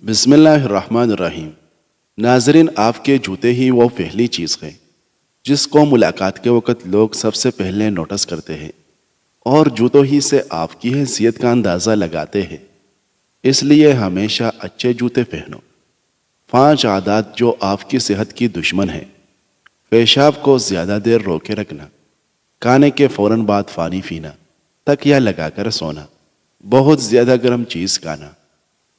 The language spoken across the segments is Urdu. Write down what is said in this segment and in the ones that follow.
بسم اللہ الرحمن الرحیم۔ ناظرین، آپ کے جوتے ہی وہ پہلی چیز ہے جس کو ملاقات کے وقت لوگ سب سے پہلے نوٹس کرتے ہیں، اور جوتوں ہی سے آپ کی حیثیت کا اندازہ لگاتے ہیں۔ اس لیے ہمیشہ اچھے جوتے پہنو۔ 5 عادات جو آپ کی صحت کی دشمن ہیں۔ پیشاب کو زیادہ دیر روکے رکھنا، کھانے کے فوراً بعد پانی پینا، تکیا لگا کر سونا، بہت زیادہ گرم چیز کھانا،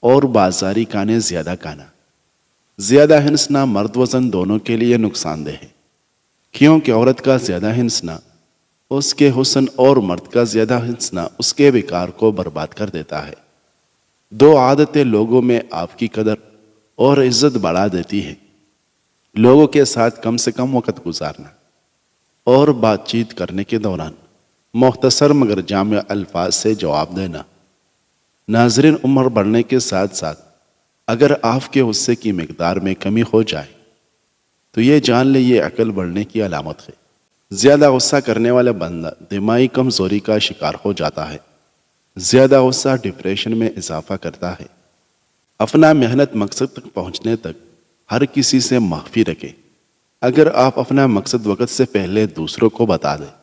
اور بازاری کھانے زیادہ کھانا۔ زیادہ ہنسنا مرد و زن دونوں کے لیے نقصان دہ ہے، کیونکہ عورت کا زیادہ ہنسنا اس کے حسن اور مرد کا زیادہ ہنسنا اس کے وقار کو برباد کر دیتا ہے۔ 2 عادتیں لوگوں میں آپ کی قدر اور عزت بڑھا دیتی ہیں۔ لوگوں کے ساتھ کم سے کم وقت گزارنا اور بات چیت کرنے کے دوران مختصر مگر جامع الفاظ سے جواب دینا۔ ناظرین، عمر بڑھنے کے ساتھ ساتھ اگر آپ کے غصے کی مقدار میں کمی ہو جائے تو یہ جان لے یہ عقل بڑھنے کی علامت ہے۔ زیادہ غصہ کرنے والا بندہ دماغی کمزوری کا شکار ہو جاتا ہے۔ زیادہ غصہ ڈپریشن میں اضافہ کرتا ہے۔ اپنا محنت مقصد تک پہنچنے تک ہر کسی سے معافی رکھیں۔ اگر آپ اپنا مقصد وقت سے پہلے دوسروں کو بتا دیں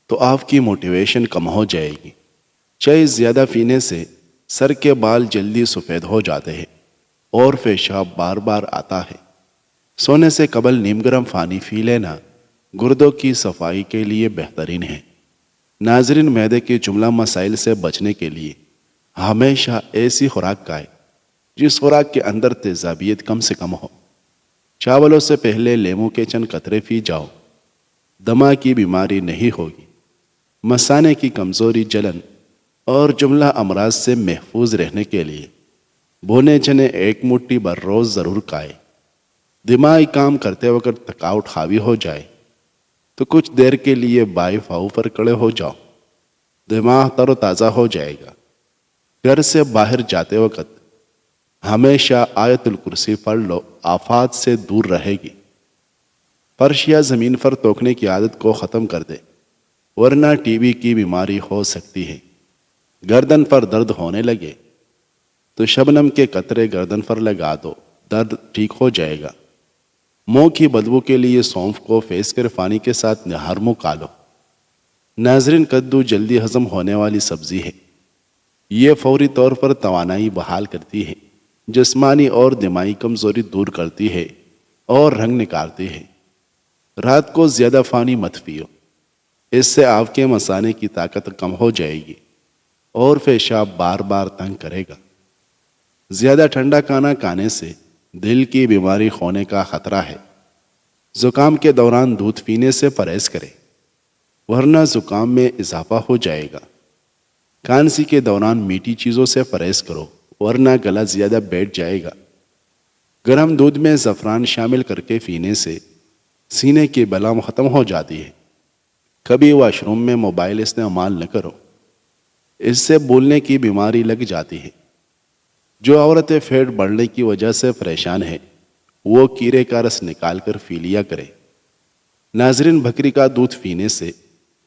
تو آپ کی موٹیویشن کم ہو جائے گی۔ چائے زیادہ پینے سے سر کے بال جلدی سفید ہو جاتے ہیں اور پیشاب بار بار آتا ہے۔ سونے سے قبل نیم گرم پانی پی لینا گردوں کی صفائی کے لیے بہترین ہے۔ ناظرین، معدے کے جملہ مسائل سے بچنے کے لیے ہمیشہ ایسی خوراک کھائیں جس خوراک کے اندر تیزابیت کم سے کم ہو۔ چاولوں سے پہلے لیموں کے چند قطرے پی جاؤ، دمہ کی بیماری نہیں ہوگی۔ مثانے کی کمزوری، جلن اور جملہ امراض سے محفوظ رہنے کے لیے بھونے چنے 1 مٹھی بر روز ضرور کھائیں۔ دماغی کام کرتے وقت تھکاوٹ حاوی ہو جائے تو کچھ دیر کے لیے بائیں پاؤں پر کھڑے ہو جاؤ، دماغ تر و تازہ ہو جائے گا۔ گھر سے باہر جاتے وقت ہمیشہ آیت الکرسی پڑھ لو، آفات سے دور رہے گی۔ فرش یا زمین پر توکنے کی عادت کو ختم کر دے، ورنہ ٹی بی کی بیماری ہو سکتی ہے۔ گردن پر درد ہونے لگے تو شبنم کے قطرے گردن پر لگا دو، درد ٹھیک ہو جائے گا۔ منہ کی بدبو کے لیے سونف کو فیس کر پانی کے ساتھ نہار منہ کھالو۔ ناظرین، کدو جلدی ہضم ہونے والی سبزی ہے۔ یہ فوری طور پر توانائی بحال کرتی ہے، جسمانی اور دماغی کمزوری دور کرتی ہے اور رنگ نکالتی ہے۔ رات کو زیادہ پانی مت پیو، اس سے آپ کے مثانے کی طاقت کم ہو جائے گی اور پیشاب بار بار تنگ کرے گا۔ زیادہ ٹھنڈا کھانا کھانے سے دل کی بیماری ہونے کا خطرہ ہے۔ زکام کے دوران دودھ پینے سے پرہیز کریں، ورنہ زکام میں اضافہ ہو جائے گا۔ کھانسی کے دوران میٹھی چیزوں سے پرہیز کرو، ورنہ گلا زیادہ بیٹھ جائے گا۔ گرم دودھ میں زعفران شامل کر کے پینے سے سینے کی بلغم ختم ہو جاتی ہے۔ کبھی واش روم میں موبائل استعمال نہ کرو، اس سے بولنے کی بیماری لگ جاتی ہے۔ جو عورتیں پیٹ بڑھنے کی وجہ سے پریشان ہیں وہ کیرے کا رس نکال کر پی لیا کریں۔ ناظرین، بکری کا دودھ پینے سے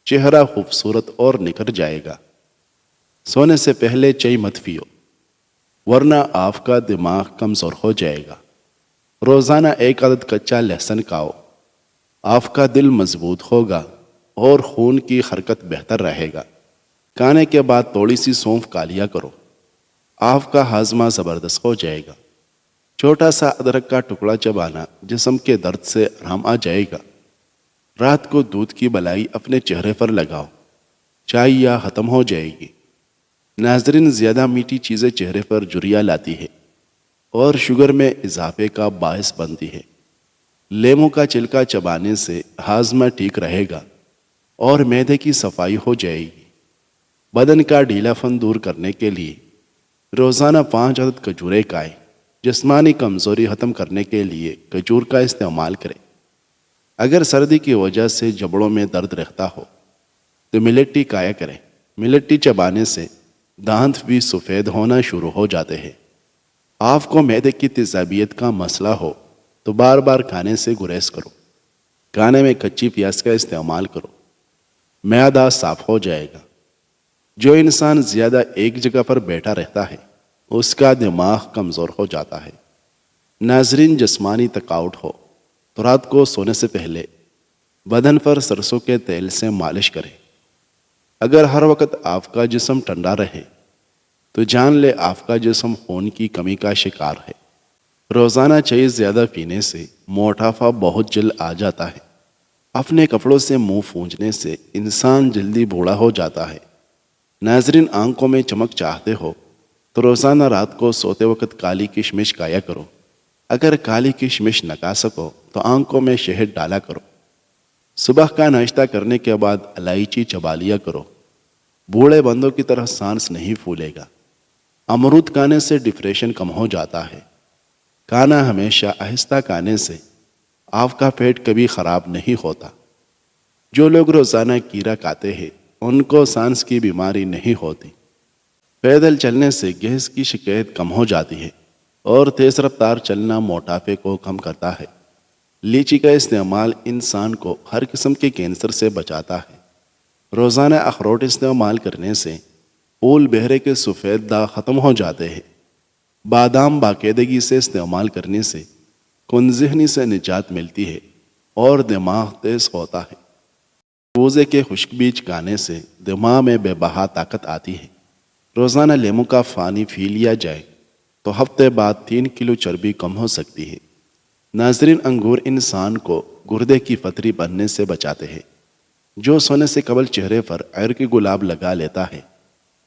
چہرہ خوبصورت اور نکھر جائے گا۔ سونے سے پہلے چائے مت پیو، ورنہ آپ کا دماغ کمزور ہو جائے گا۔ روزانہ 1 عدد کچا لہسن کھاؤ، آپ کا دل مضبوط ہوگا اور خون کی حرکت بہتر رہے گا۔ کھانے کے بعد تھوڑی سی سونف کھا لیا کرو، آپ کا ہاضمہ زبردست ہو جائے گا۔ چھوٹا سا ادرک کا ٹکڑا چبانا جسم کے درد سے آرام آ جائے گا۔ رات کو دودھ کی بلائی اپنے چہرے پر لگاؤ، چائے یا ختم ہو جائے گی۔ ناظرین، زیادہ میٹھی چیزیں چہرے پر جھریاں لاتی ہے اور شوگر میں اضافے کا باعث بنتی ہے۔ لیموں کا چھلکا چبانے سے ہاضمہ ٹھیک رہے گا اور معدے کی صفائی ہو جائے گی۔ بدن کا ڈھیلا پن دور کرنے کے لیے روزانہ 5 عدد کھجوریں کھائیں۔ جسمانی کمزوری ختم کرنے کے لیے کھجور کا استعمال کریں۔ اگر سردی کی وجہ سے جبڑوں میں درد رہتا ہو تو ملیٹی کھایا کریں۔ ملیٹی چبانے سے دانت بھی سفید ہونا شروع ہو جاتے ہیں۔ آپ کو معدے کی تیزابیت کا مسئلہ ہو تو بار بار کھانے سے گریز کرو۔ کھانے میں کچی پیاز کا استعمال کرو، معدہ صاف ہو جائے گا۔ جو انسان زیادہ ایک جگہ پر بیٹھا رہتا ہے اس کا دماغ کمزور ہو جاتا ہے۔ ناظرین، جسمانی تھکاوٹ ہو تو رات کو سونے سے پہلے بدن پر سرسوں کے تیل سے مالش کریں۔ اگر ہر وقت آپ کا جسم ٹھنڈا رہے تو جان لے آپ کا جسم خون کی کمی کا شکار ہے۔ روزانہ چائے زیادہ پینے سے موٹاپا بہت جلد آ جاتا ہے۔ اپنے کپڑوں سے منہ پونجھنے سے انسان جلدی بوڑھا ہو جاتا ہے۔ ناظرین، آنکھوں میں چمک چاہتے ہو تو روزانہ رات کو سوتے وقت کالی کشمش کھایا کرو۔ اگر کالی کشمش نہ کھا سکو تو آنکھوں میں شہد ڈالا کرو۔ صبح کا ناشتہ کرنے کے بعد الائچی چبا لیا کرو۔ بوڑھے بندوں کی طرح سانس نہیں پھولے گا۔ امرود کھانے سے ڈپریشن کم ہو جاتا ہے۔ کھانا ہمیشہ آہستہ کھانے سے آپ کا پیٹ کبھی خراب نہیں ہوتا۔ جو لوگ روزانہ کیڑا کھاتے ہیں ان کو سانس کی بیماری نہیں ہوتی۔ پیدل چلنے سے گیس کی شکایت کم ہو جاتی ہے اور تیز رفتار چلنا موٹاپے کو کم کرتا ہے۔ لیچی کا استعمال انسان کو ہر قسم کے کینسر سے بچاتا ہے۔ روزانہ اخروٹ استعمال کرنے سے پھول بہرے کے سفید داغ ختم ہو جاتے ہیں۔ بادام باقاعدگی سے استعمال کرنے سے کن ذہنی سے نجات ملتی ہے اور دماغ تیز ہوتا ہے۔ روزے کے خشک بیج کھانے سے دماغ میں بے بہا طاقت آتی ہے۔ روزانہ لیموں کا پانی پی لیا جائے تو ہفتے بعد 3 کلو چربی کم ہو سکتی ہے۔ ناظرین، انگور انسان کو گردے کی پتھری بننے سے بچاتے ہیں۔ جو سونے سے قبل چہرے پر عرق کی گلاب لگا لیتا ہے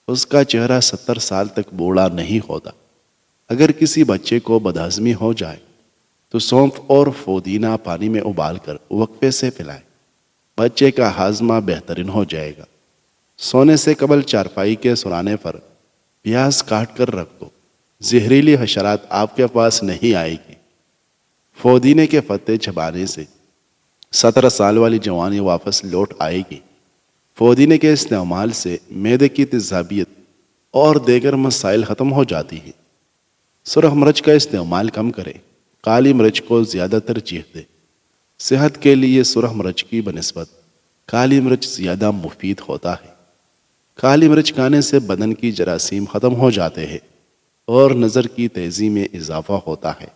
اس کا چہرہ 70 سال تک بوڑھا نہیں ہوتا۔ اگر کسی بچے کو بدہضمی ہو جائے تو سونف اور پودینہ پانی میں ابال کر وقفے سے پلائیں۔ بچے کا ہاضمہ بہترین ہو جائے گا۔ سونے سے قبل چارپائی کے سرانے پر پیاز کاٹ کر رکھ دو۔ زہریلی حشرات آپ کے پاس نہیں آئے گی۔ پودینے کے پتے چبانے سے 17 سال والی جوانی واپس لوٹ آئے گی۔ پودینے کے استعمال سے معدے کی تیزابیت اور دیگر مسائل ختم ہو جاتی ہیں۔ سرخ مرچ کا استعمال کم کریں، کالی مرچ کو زیادہ ترجیح دیں۔ صحت کے لیے سرخ مرچ کی بنسبت کالی مرچ زیادہ مفید ہوتا ہے۔ کالی مرچ کھانے سے بدن کی جراثیم ختم ہو جاتے ہیں اور نظر کی تیزی میں اضافہ ہوتا ہے۔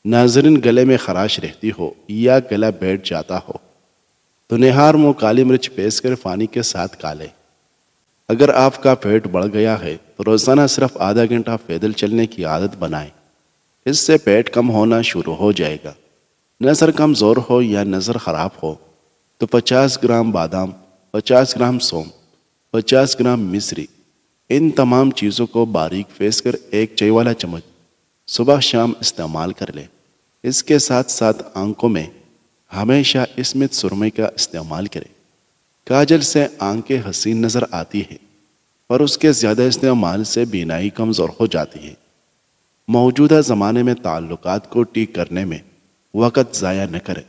ناظرین، گلے میں خراش رہتی ہو یا گلا بیٹھ جاتا ہو تو نہار منہ کالی مرچ پیس کر پانی کے ساتھ کھا لیں۔ اگر آپ کا پیٹ بڑھ گیا ہے تو روزانہ صرف آدھا گھنٹہ پیدل چلنے کی عادت بنائیں۔ اس سے پیٹ کم ہونا شروع ہو جائے گا۔ نظر کمزور ہو یا نظر خراب ہو تو 50 گرام بادام، 50 گرام سونف، 50 گرام مصری، ان تمام چیزوں کو باریک پیس کر ایک چائے والا چمچ صبح شام استعمال کر لیں۔ اس کے ساتھ ساتھ آنکھوں میں ہمیشہ اسمت سرمے کا استعمال کریں۔ کاجل سے آنکھیں حسین نظر آتی ہیں پر اس کے زیادہ استعمال سے بینائی کمزور ہو جاتی ہے۔ موجودہ زمانے میں تعلقات کو ٹھیک کرنے میں وقت ضائع نہ کریں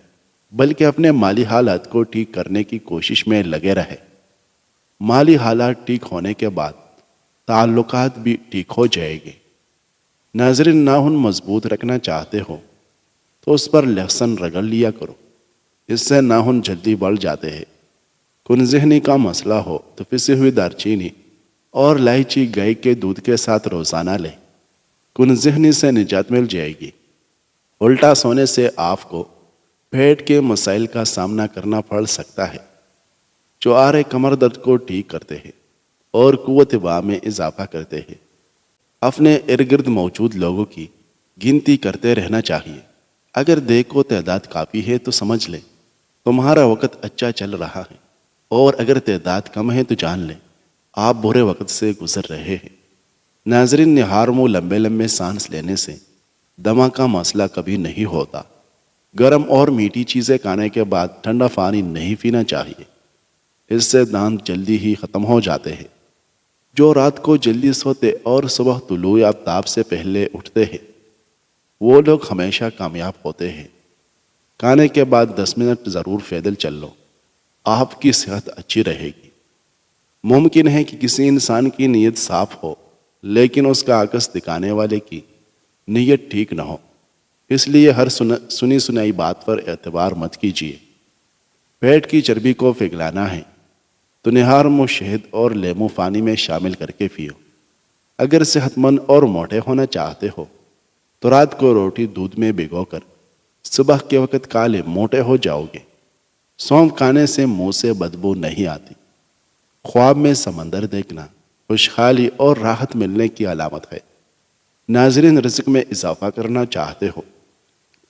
بلکہ اپنے مالی حالات کو ٹھیک کرنے کی کوشش میں لگے رہیں۔ مالی حالات ٹھیک ہونے کے بعد تعلقات بھی ٹھیک ہو جائے گے۔ ناظرین، ناخن مضبوط رکھنا چاہتے ہو تو اس پر لہسن رگڑ لیا کرو۔ اس سے ناخن جلدی بڑھ جاتے ہیں۔ کن ذہنی کا مسئلہ ہو تو پسی ہوئی دارچینی اور الائچی گائے کے دودھ کے ساتھ روزانہ لیں۔ کن ذہنی سے نجات مل جائے گی۔ الٹا سونے سے آپ کو پیٹ کے مسائل کا سامنا کرنا پڑ سکتا ہے جو آرے کمر درد کو ٹھیک کرتے ہیں اور قوت باہ میں اضافہ کرتے ہیں۔ اپنے ارد گرد موجود لوگوں کی گنتی کرتے رہنا چاہیے۔ اگر دیکھو تعداد کافی ہے تو سمجھ لیں تمہارا وقت اچھا چل رہا ہے، اور اگر تعداد کم ہے تو جان لیں آپ برے وقت سے گزر رہے ہیں۔ ناظرین، نہار منہ لمبے لمبے سانس لینے سے دمہ کا مسئلہ کبھی نہیں ہوتا۔ گرم اور میٹھی چیزیں کھانے کے بعد ٹھنڈا پانی نہیں پینا چاہیے، اس سے دانت جلدی ہی ختم ہو جاتے ہیں۔ جو رات کو جلدی سوتے اور صبح طلوع آفتاب سے پہلے اٹھتے ہیں وہ لوگ ہمیشہ کامیاب ہوتے ہیں۔ کھانے کے بعد 10 منٹ ضرور پیدل چل لو، آپ کی صحت اچھی رہے گی۔ ممکن ہے کہ کسی انسان کی نیت صاف ہو لیکن اس کا عکس دکھانے والے کی نیت ٹھیک نہ ہو، اس لیے ہر سنی سنائی بات پر اعتبار مت کیجیے۔ پیٹ کی چربی کو پگھلانا ہے تو نہار منہ شہد اور لیمو پانی میں شامل کر کے پیو۔ اگر صحت مند اور موٹے ہونا چاہتے ہو تو رات کو روٹی دودھ میں بھگو کر صبح کے وقت کالے موٹے ہو جاؤ گے۔ سونف کھانے سے منہ سے بدبو نہیں آتی۔ خواب میں سمندر دیکھنا خوشحالی اور راحت ملنے کی علامت ہے۔ ناظرین، رزق میں اضافہ کرنا چاہتے ہو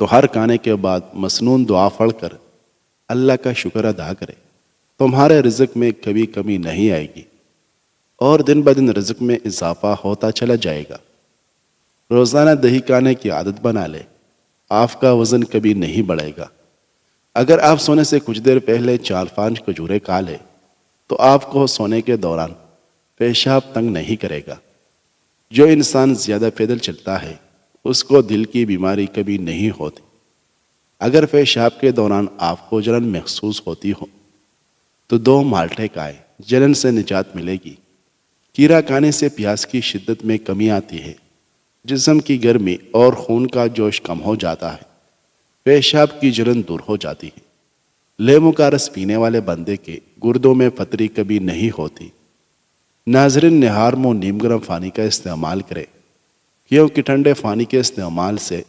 تو ہر کھانے کے بعد مسنون دعا پڑھ کر اللہ کا شکر ادا کرے۔ تمہارے رزق میں کبھی کمی نہیں آئے گی اور دن بدن رزق میں اضافہ ہوتا چلا جائے گا۔ روزانہ دہی کھانے کی عادت بنا لے، آپ کا وزن کبھی نہیں بڑھے گا۔ اگر آپ سونے سے کچھ دیر پہلے 4-5 کھجوریں کھا لیں تو آپ کو سونے کے دوران پیشاب تنگ نہیں کرے گا۔ جو انسان زیادہ پیدل چلتا ہے اس کو دل کی بیماری کبھی نہیں ہوتی۔ اگر پیشاب کے دوران آپ کو جلن محسوس ہوتی ہو تو 2 مالٹے کھائیں، جلن سے نجات ملے گی۔ کیرا کھانے سے پیاس کی شدت میں کمی آتی ہے، جسم کی گرمی اور خون کا جوش کم ہو جاتا ہے، پیشاب کی جلن دور ہو جاتی ہے۔ لیمو کا رس پینے والے بندے کے گردوں میں پتری کبھی نہیں ہوتی۔ ناظرین، نہار منہ نیم گرم پانی کا استعمال کرے، کیونکہ ٹھنڈے پانی کے استعمال سے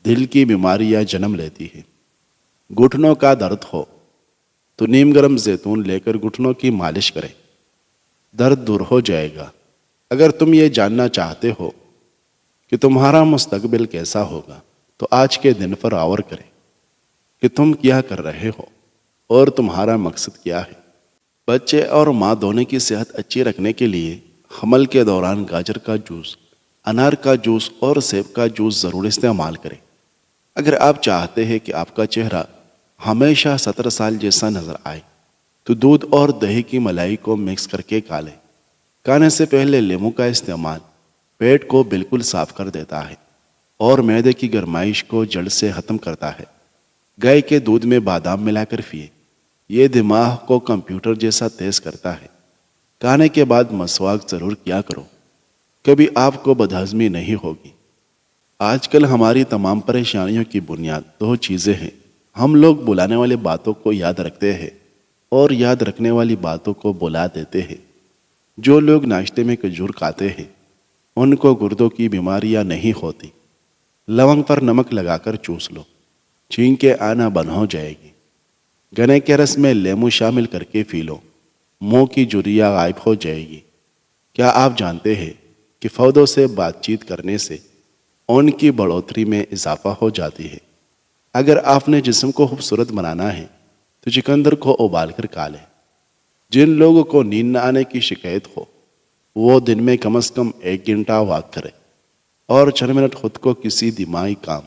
دل کی بیماریاں جنم لیتی ہیں۔ گھٹنوں کا درد ہو تو نیم گرم زیتون لے کر گھٹنوں کی مالش کرے، درد دور ہو جائے گا۔ اگر تم یہ جاننا چاہتے ہو کہ تمہارا مستقبل کیسا ہوگا تو آج کے دن پر غور کرے کہ تم کیا کر رہے ہو اور تمہارا مقصد کیا ہے۔ بچے اور ماں دونوں کی صحت اچھی رکھنے کے لیے حمل کے دوران گاجر کا جوس، انار کا جوس اور سیب کا جوس ضرور استعمال کریں۔ اگر آپ چاہتے ہیں کہ آپ کا چہرہ ہمیشہ 17 سال جیسا نظر آئے تو دودھ اور دہی کی ملائی کو مکس کر کے کھا لیں۔ کھانے سے پہلے لیمو کا استعمال پیٹ کو بالکل صاف کر دیتا ہے اور معدے کی گرمائش کو جڑ سے ختم کرتا ہے۔ گائے کے دودھ میں بادام ملا کر پیئے، یہ دماغ کو کمپیوٹر جیسا تیز کرتا ہے۔ کھانے کے بعد مسواک ضرور کیا کرو، کبھی آپ کو بدہضمی نہیں ہوگی۔ آج کل ہماری تمام پریشانیوں کی بنیاد 2 چیزیں ہیں۔ ہم لوگ بلانے والی باتوں کو یاد رکھتے ہیں اور یاد رکھنے والی باتوں کو بلا دیتے ہیں۔ جو لوگ ناشتے میں کھجور کھاتے ہیں ان کو گردوں کی بیماریاں نہیں ہوتی۔ لونگ پر نمک لگا کر چوس لو، چھینک کے آنا بند ہو جائے گی۔ گنے کے رس میں لیمو شامل کر کے پی لو، منہ کی جھریاں غائب ہو جائے گی۔ کیا آپ جانتے ہیں کہ پودوں سے بات چیت کرنے سے ان کی بڑھوتری میں اضافہ ہو جاتی ہے؟ اگر آپ نے جسم کو خوبصورت بنانا ہے تو چقندر کو ابال کر کھا لیں۔ جن لوگوں کو نیند نہ آنے کی شکایت ہو وہ دن میں کم از کم 1 گھنٹہ واک کرے اور چند منٹ خود کو کسی دماغی کام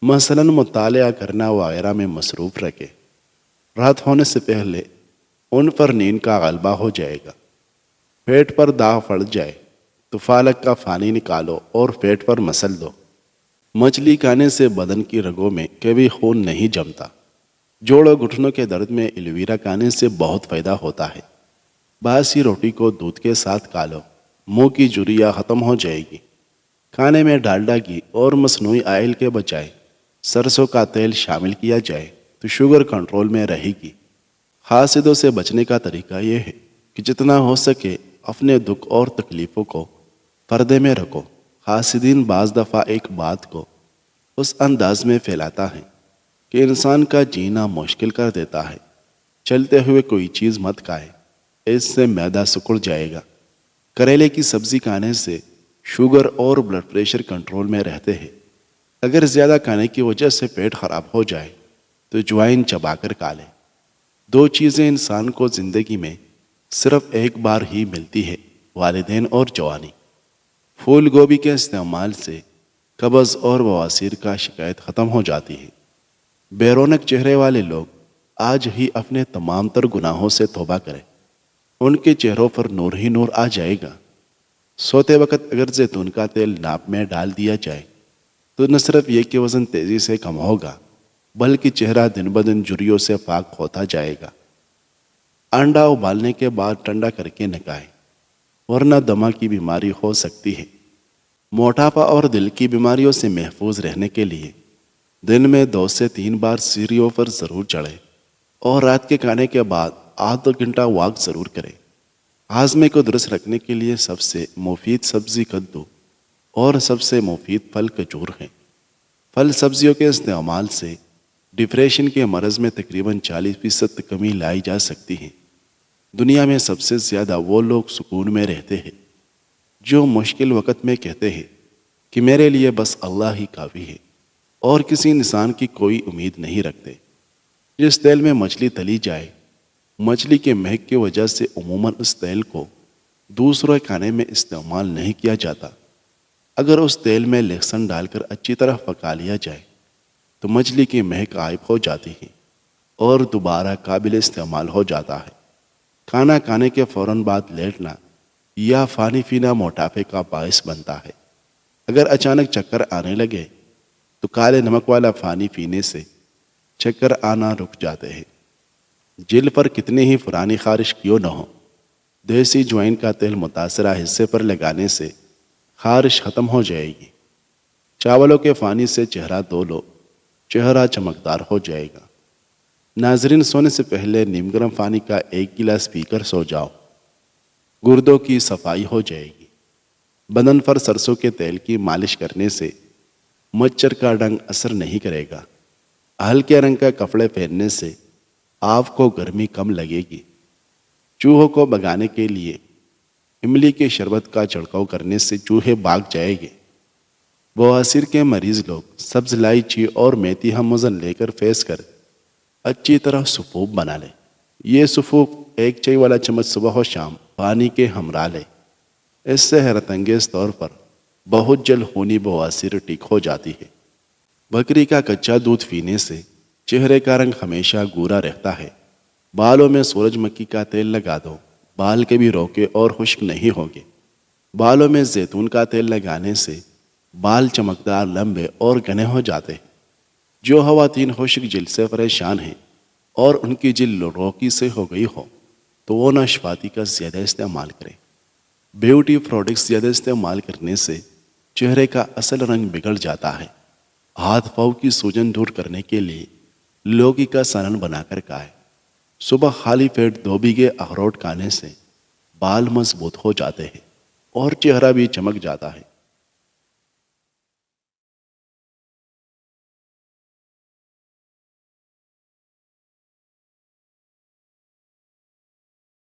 مثلاً مطالعہ کرنا وغیرہ میں مصروف رکھے۔ رات ہونے سے پہلے ان پر نیند کا غلبہ ہو جائے گا۔ پیٹ پر داغ پڑ جائے تو پالک کا پانی نکالو اور پیٹ پر مسل دو۔ مچھلی کھانے سے بدن کی رگوں میں کبھی خون نہیں جمتا۔ جوڑوں گھٹنوں کے درد میں ایلوویرا کھانے سے بہت فائدہ ہوتا ہے۔ باسی روٹی کو دودھ کے ساتھ کھا لو، منہ کی جھریاں ختم ہو جائے گی۔ کھانے میں ڈالڈا گھی اور مصنوعی آئل کے بجائے سرسوں کا تیل شامل کیا جائے تو شوگر کنٹرول میں رہے گی۔ حاسدوں سے بچنے کا طریقہ یہ ہے کہ جتنا ہو سکے اپنے دکھ اور تکلیفوں کو پردے میں رکھو۔ حاسدین بعض دفعہ ایک بات کو اس انداز میں پھیلاتا ہے کہ انسان کا جینا مشکل کر دیتا ہے۔ چلتے ہوئے کوئی چیز مت کھائے، اس سے معدہ سکڑ جائے گا۔ کریلے کی سبزی کھانے سے شوگر اور بلڈ پریشر کنٹرول میں رہتے ہیں۔ اگر زیادہ کھانے کی وجہ سے پیٹ خراب ہو جائے تو جوائن چبا کر کھا لیں۔ 2 چیزیں انسان کو زندگی میں صرف ایک بار ہی ملتی ہے، والدین اور جوانی۔ پھول گوبھی کے استعمال سے قبض اور بواسیر کا شکایت ختم ہو جاتی ہے۔ بے رونق چہرے والے لوگ آج ہی اپنے تمام تر گناہوں سے توبہ کریں، ان کے چہروں پر نور ہی نور آ جائے گا۔ سوتے وقت اگر زیتون کا تیل ناپ میں ڈال دیا جائے تو نہ صرف یہ کہ وزن تیزی سے کم ہوگا بلکہ چہرہ دن بدن جھریوں سے پاک ہوتا جائے گا۔ انڈا ابالنے کے بعد ٹھنڈا کر کے نہ کھائیں ورنہ دمہ کی بیماری ہو سکتی ہے۔ موٹاپا اور دل کی بیماریوں سے محفوظ رہنے کے لیے دن میں 2 سے 3 بار سیڑھیوں پر ضرور چڑھیں اور رات کے کھانے کے بعد آدھا گھنٹہ واک ضرور کریں۔ ہاضمے کو درست رکھنے کے لیے سب سے مفید سبزی کدو اور سب سے مفید پھل کھجور ہیں۔ پھل سبزیوں کے استعمال سے ڈپریشن کے مرض میں تقریباً 40% کمی لائی جا سکتی ہے۔ دنیا میں سب سے زیادہ وہ لوگ سکون میں رہتے ہیں جو مشکل وقت میں کہتے ہیں کہ میرے لیے بس اللہ ہی کافی ہے اور کسی انسان کی کوئی امید نہیں رکھتے۔ جس تیل میں مچھلی تلی جائے، مچھلی کے مہک کی وجہ سے عموماً اس تیل کو دوسرے کھانے میں استعمال نہیں کیا جاتا۔ اگر اس تیل میں لہسن ڈال کر اچھی طرح پکا لیا جائے تو مچھلی کی مہک غائب ہو جاتی ہے اور دوبارہ قابل استعمال ہو جاتا ہے۔ کھانا کھانے کے فوراً بعد لیٹنا یا پانی پینا موٹاپے کا باعث بنتا ہے۔ اگر اچانک چکر آنے لگے تو کالے نمک والا پانی پینے سے چکر آنا رک جاتے ہیں۔ جلد پر کتنی ہی پرانی خارش کیوں نہ ہو، دیسی جوائن کا تیل متاثرہ حصے پر لگانے سے خارش ختم ہو جائے گی۔ چاولوں کے پانی سے چہرہ دھو لو، چہرہ چمکدار ہو جائے گا۔ ناظرین، سونے سے پہلے نیم گرم پانی کا 1 گلاس پی کر سو جاؤ، گردوں کی صفائی ہو جائے گی۔ بدن پر سرسوں کے تیل کی مالش کرنے سے مچھر کا ڈنگ اثر نہیں کرے گا۔ ہلکے رنگ کا کپڑے پہننے سے آپ کو گرمی کم لگے گی۔ چوہوں کو بھگانے کے لیے املی کے شربت کا چھڑکاؤ کرنے سے چوہے بھاگ جائیں گے۔ بواسیر کے مریض لوگ سبز الائچی اور میتھی ہم وزن لے کر پھینس کر اچھی طرح سفوف بنا لیں۔ یہ سفوف 1 چائے والا چمچ صبح و شام پانی کے ہمراہ لیں۔ اس سے حیرت انگیز طور پر بہت جلد خونی بواسیر ٹھیک ہو جاتی ہے۔ بکری کا کچا دودھ پینے سے چہرے کا رنگ ہمیشہ گورا رہتا ہے۔ بالوں میں سورج مکھی کا تیل لگا دو، بال کبھی روکے اور خشک نہیں ہوں گے۔ بالوں میں زیتون کا تیل لگانے سے بال چمکدار، لمبے اور گھنے ہو جاتے ہیں۔ جو خواتین خشک جلد سے پریشان ہیں اور ان کی جلد روکی سے ہو گئی ہو تو وہ ناشپاتی کا زیادہ استعمال کریں۔ بیوٹی پروڈکٹس زیادہ استعمال کرنے سے چہرے کا اصل رنگ بگڑ جاتا ہے۔ ہاتھ پاؤں کی سوجن دور کرنے کے لیے لوکی کا سالن بنا کر کھائیں۔ صبح خالی پیٹ 2 بیگھے اخروٹ کھانے سے بال مضبوط ہو جاتے ہیں اور چہرہ بھی چمک جاتا ہے۔